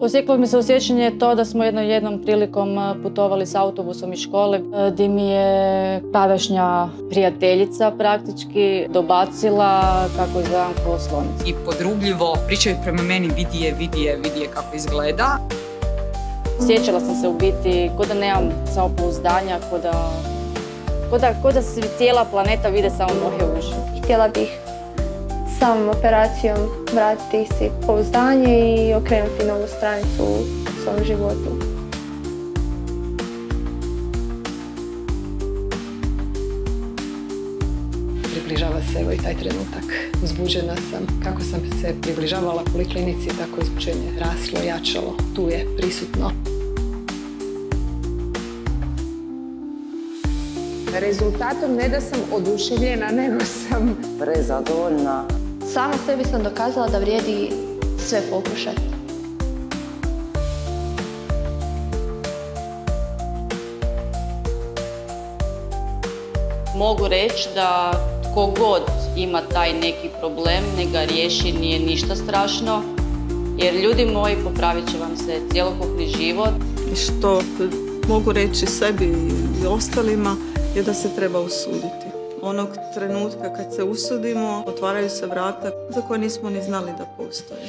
Osjeklo mi se u sjećanje to da smo jednom prilikom putovali s autobusom iz škole gdje mi je tadašnja prijateljica praktički dobacila kako izgledam kao slonica. I podrugljivo pričaju prema meni vidi je kako izgleda. Sjećala sam se u biti ko da nemam samopouzdanja, ko da se cijela planeta vide samo moje uši. Htjela bih samom operacijom vratiti si pouzdanje i okrenuti novu stranicu u svom životu. Približava se evo i taj trenutak. Uzbuđena sam. Kako sam se približavala poliklinici, tako uzbuđenje raslo, jačalo. Tu je prisutno. Rezultatom ne da sam oduševljena, nego sam prezadovoljna. Sama sebi sam dokazala da vrijedi sve pokušati. Mogu reći da tko god ima taj neki problem, ne ga riješi, nije ništa strašno. Jer ljudi moji, popravit će vam se cjelokupni život. I što mogu reći sebi i ostalima je da se treba usuditi. Onog trenutka kad se usudimo, otvaraju se vrata za koje nismo ni znali da postoje.